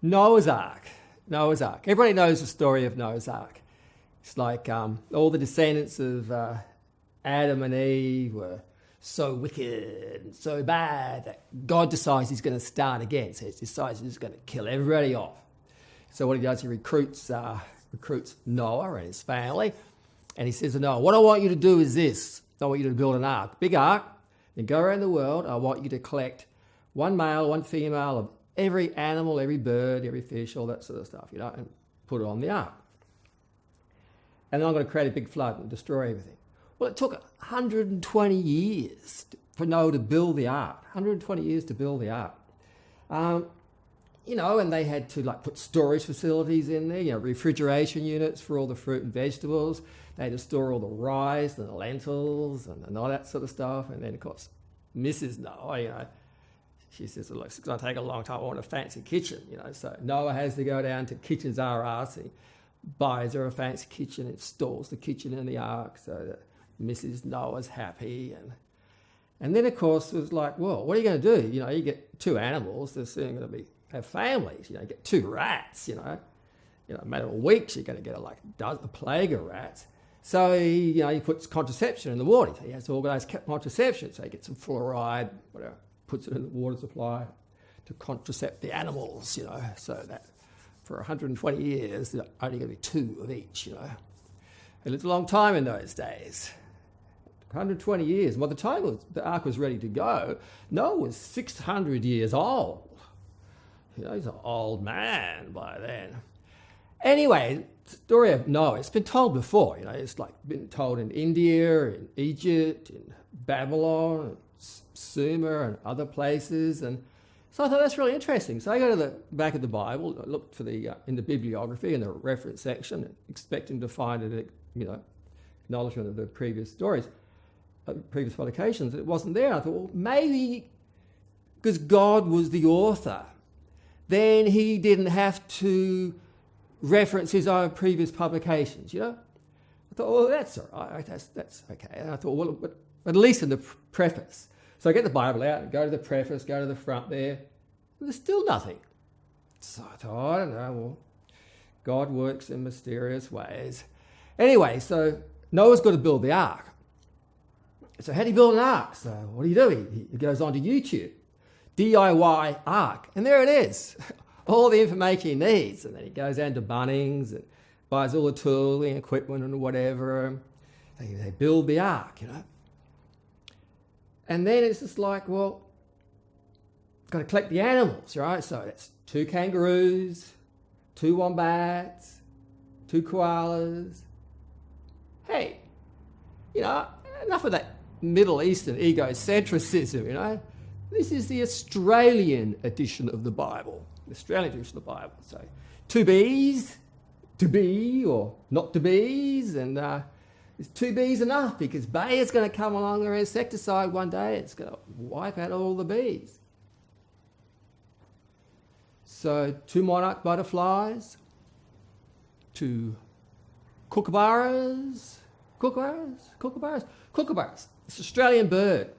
Noahs Ark. Noahs Ark. Everybody knows the story of Noahs Ark. It's like all the descendants of Adam and Eve were so wicked and so bad that God decides he's going to start again. So he decides he's going to kill everybody off. So what he does, he recruits Noah and his family. And he says to Noah, what I want you to do is this. I want you to build an ark, big ark, and go around the world. I want you to collect one male, one female of every animal, every bird, every fish, all that sort of stuff, and put it on the ark. And then I'm going to create a big flood and destroy everything. Well, it took 120 years for Noah to build the ark. 120 years to build the ark. And they had to put storage facilities in there, refrigeration units for all the fruit and vegetables. They had to store all the rice and the lentils and all that sort of stuff. And then, of course, Mrs. Noah, she says, look, it's going to take a long time. I want a fancy kitchen, So Noah has to go down to KitchensRUs. He buys her a fancy kitchen, installs the kitchen in the ark so that Mrs. Noah's happy. And then, of course, it was like, well, what are you going to do? You get two animals. They're soon going to have families. You get two rats, in a matter of weeks, you're going to get a plague of rats. So he puts contraception in the water. So he has to organise contraception. So he gets some fluoride, whatever, puts it in the water supply to contracept the animals, so that for 120 years, there are only going to be two of each, It lived a long time in those days. 120 years. By the time the ark was ready to go, Noah was 600 years old. He's an old man by then. Anyway, the story of Noah, it's been told before. It's been told in India, in Egypt, in Babylon, Sumer, and other places. And so I thought that's really interesting. So I go to the back of the Bible, I looked for in the bibliography, in the reference section, expecting to find it, acknowledgement of the previous stories, previous publications. It wasn't there. I thought, well, maybe because God was the author, then he didn't have to reference his own previous publications, I thought, well, that's all right, that's okay. And I thought, well, but at least in the preface. So I get the Bible out and go to the preface, go to the front there, and there's still nothing. So I thought, I don't know, well, God works in mysterious ways. Anyway, so Noah's got to build the ark. So how do you build an ark? So what do? He goes on to YouTube, DIY ark, and there it is. All the information he needs. And then he goes down to Bunnings and buys all the tooling, equipment and whatever. They build the ark, And then it's just like, well, got to collect the animals, right? So it's 2 kangaroos, 2 wombats, 2 koalas. Hey, enough of that Middle Eastern egocentrism, This is the Australian edition of the Bible. The Australian edition of the Bible. So 2 bees, to be or not to bees, and is 2 bees enough? Because Bayer's going to come along with an insecticide one day. It's going to wipe out all the bees. So 2 monarch butterflies, 2 kookaburras. It's an Australian bird.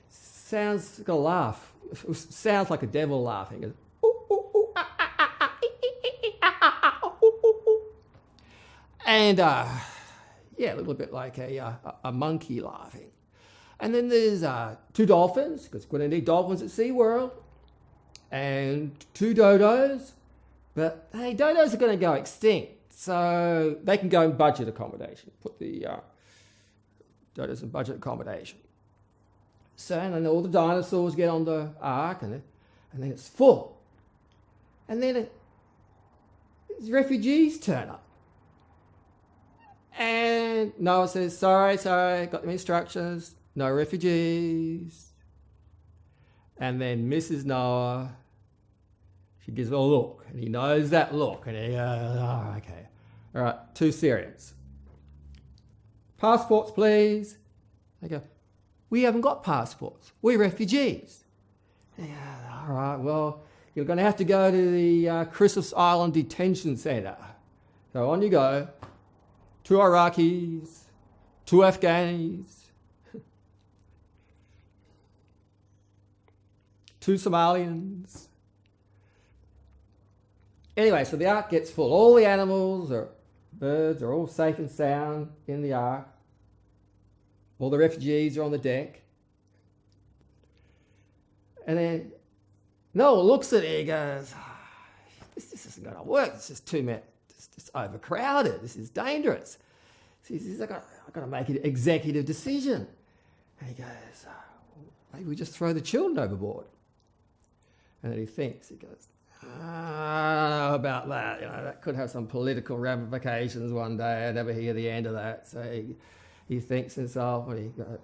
Sounds like a laugh. It sounds like a devil laughing. And a little bit like a monkey laughing. And then there's 2 dolphins, because we're going to need dolphins at SeaWorld, and 2 dodos. But hey, dodos are going to go extinct, so they can go in budget accommodation. Put the dodos in budget accommodation. So, and then all the dinosaurs get on the ark, and then it's full. And then refugees turn up. And Noah says, sorry, got the instructions, no refugees. And then Mrs. Noah, she gives him a look, and he knows that look, and he goes, oh, okay. All right, 2 Syrians. Passports, please. They go, we haven't got passports. We're refugees. Yeah, all right, well, you're going to have to go to the Christmas Island Detention Centre. So on you go. 2 Iraqis, 2 Afghanis, 2 Somalians. Anyway, so the ark gets full. All the animals or birds are all safe and sound in the ark. All the refugees are on the deck. And then Noah looks at it and goes, this isn't going to work. It's just too many. It's overcrowded. This is dangerous. So he says, I've got to make an executive decision. And he goes, maybe we just throw the children overboard. And then he thinks, he goes, I don't know about that. That could have some political ramifications one day. I never hear the end of that. So he thinks himself and he goes,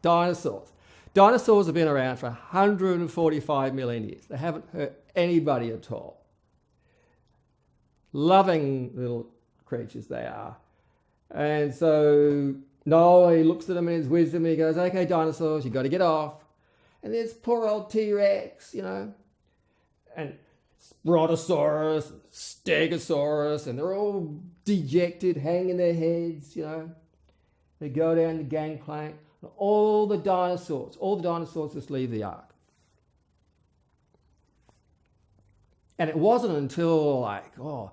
dinosaurs. Dinosaurs have been around for 145 million years. They haven't hurt anybody at all. Loving little creatures they are. And so Noah, he looks at them in his wisdom and he goes, okay, dinosaurs, you've got to get off. And there's poor old T-Rex, and Brontosaurus, and Stegosaurus, and they're all dejected, hanging their heads, They go down the gangplank. All the dinosaurs just leave the ark. And it wasn't until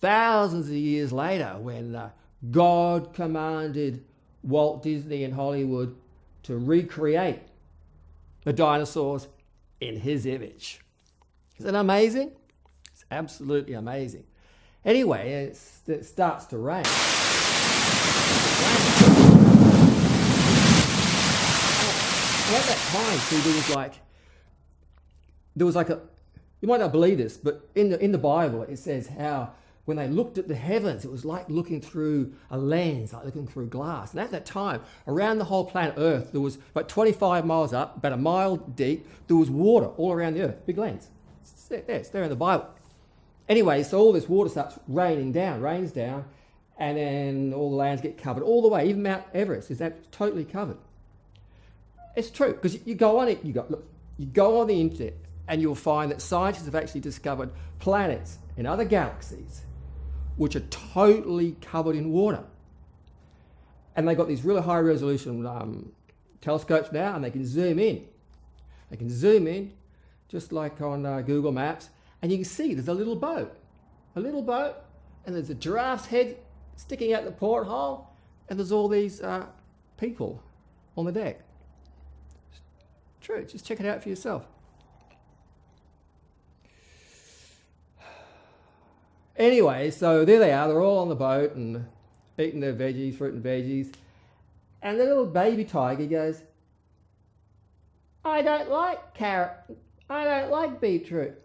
thousands of years later when God commanded Walt Disney and Hollywood to recreate the dinosaurs in his image. Isn't that amazing? It's absolutely amazing. Anyway, it starts to rain. And at that time, see, there was you might not believe this, but in the Bible it says how when they looked at the heavens, it was like looking through a lens, like looking through glass. And at that time, around the whole planet Earth, there was about 25 miles up, about a mile deep, there was water all around the Earth, big lens. It's there in the Bible. Anyway, so all this water starts rains down, and then all the lands get covered all the way. Even Mount Everest is totally covered. It's true, because you go on it, you go on the internet, and you'll find that scientists have actually discovered planets in other galaxies which are totally covered in water. And they've got these really high resolution telescopes now, and they can zoom in. They can zoom in, just like on Google Maps, and you can see there's a little boat, and there's a giraffe's head sticking out the porthole, and there's all these people on the deck. True, just check it out for yourself. Anyway, so there they are, they're all on the boat and eating their veggies, fruit and veggies. And the little baby tiger goes, I don't like carrot, I don't like beetroot,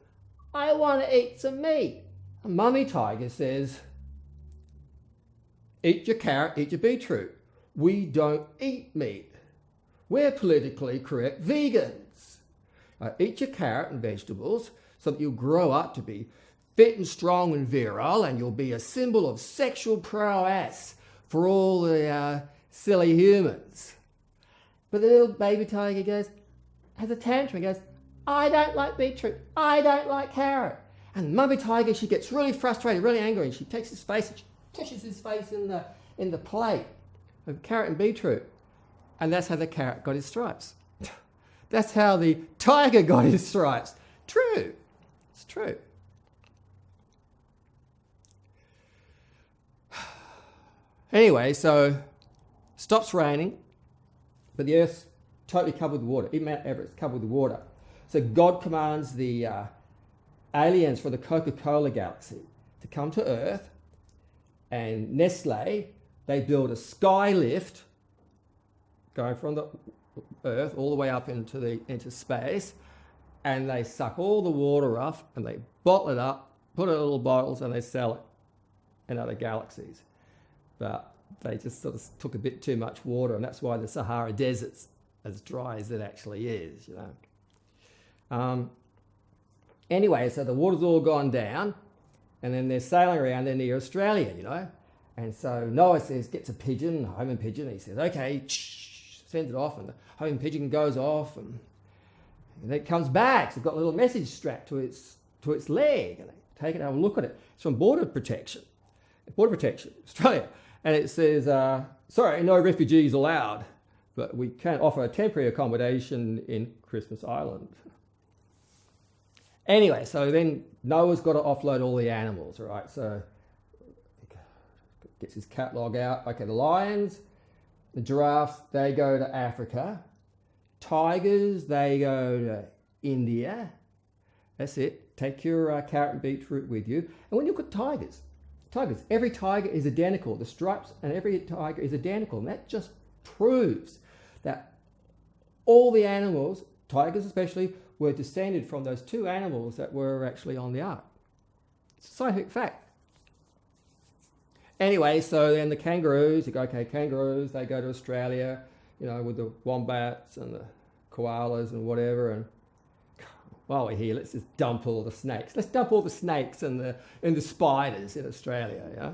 I want to eat some meat. And Mummy Tiger says, eat your carrot, eat your beetroot. We don't eat meat. We're politically correct vegans. Eat your carrot and vegetables so that you'll grow up to be fit and strong and virile, and you'll be a symbol of sexual prowess for all the silly humans. But the little baby tiger has a tantrum. He goes, I don't like beetroot. I don't like carrot. And Mummy Tiger, she gets really frustrated, really angry, and she takes his face and she pushes his face in the plate of carrot and beetroot. And that's how the carrot got his stripes. That's how the tiger got his stripes. True. It's true. Anyway, so stops raining, but the Earth's totally covered with water. Even Mount Everest covered with water. So God commands the aliens from the Coca-Cola galaxy to come to Earth, and Nestle, they build a sky lift going from the Earth all the way up into space, and they suck all the water off and they bottle it up, put it in little bottles, and they sell it in other galaxies. But they just sort of took a bit too much water, and that's why the Sahara Desert's as dry as it actually is, Anyway, so the water's all gone down, and then they're sailing around, they're near Australia, And so Noah gets a pigeon, a homing pigeon, and he says, okay, sends it off, and the homing pigeon goes off, and then it comes back. So it's got a little message strapped to its leg, and they take it and have a look at it. It's from Border Protection, Australia. And it says, sorry, no refugees allowed, but we can offer a temporary accommodation in Christmas Island. Anyway, so then Noah's got to offload all the animals, right? So gets his catalogue out. Okay, the lions, the giraffes, they go to Africa. Tigers, they go to India. That's it. Take your carrot and beetroot with you. And when you look at tigers, every tiger is identical. The stripes and every tiger is identical. And that just proves that all the animals, tigers especially, were descended from those two animals that were actually on the ark. It's a scientific fact. Anyway, so then the kangaroos, you go, okay, kangaroos, they go to Australia, you know, with the wombats and the koalas and whatever. And while we're here, let's just dump all the snakes. Let's dump all the snakes and the spiders in Australia, yeah?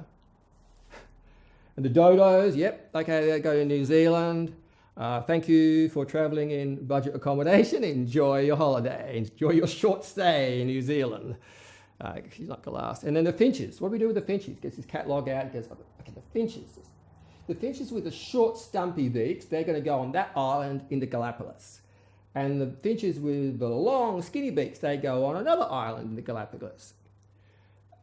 And the dodos, yep, okay, they go to New Zealand. Thank you for travelling in budget accommodation. Enjoy your holiday. Enjoy your short stay in New Zealand. She's not going to last. And then the finches. What do we do with the finches? Gets his catalogue out. He goes, okay, the finches. The finches with the short, stumpy beaks, they're going to go on that island in the Galapagos. And the finches with the long, skinny beaks, they go on another island in the Galapagos.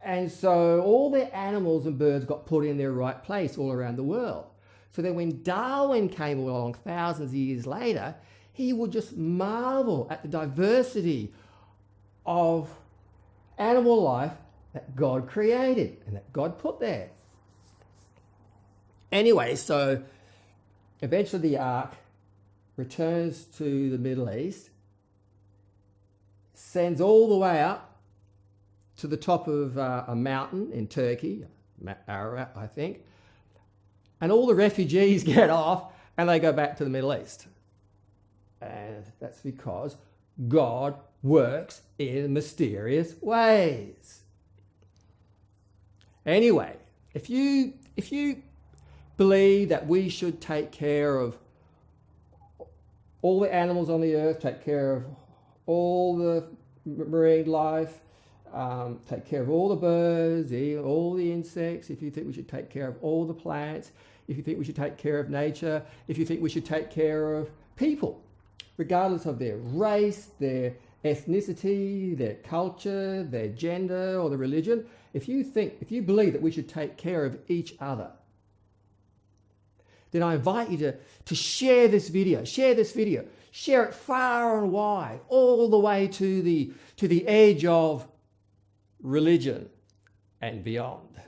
And so all the animals and birds got put in their right place all around the world. So then when Darwin came along thousands of years later, he would just marvel at the diversity of animal life that God created and that God put there. Anyway, so eventually the ark returns to the Middle East, sends all the way up to the top of a mountain in Turkey, Ararat, I think, and all the refugees get off and they go back to the Middle East. And that's because God works in mysterious ways. Anyway, if you believe that we should take care of all the animals on the earth, take care of all the marine life, take care of all the birds, all the insects, if you think we should take care of all the plants, if you think we should take care of nature, if you think we should take care of people, regardless of their race, their ethnicity, their culture, their gender, or their religion, if you believe that we should take care of each other, then I invite you to share this video, share it far and wide, all the way to the edge of religion and beyond.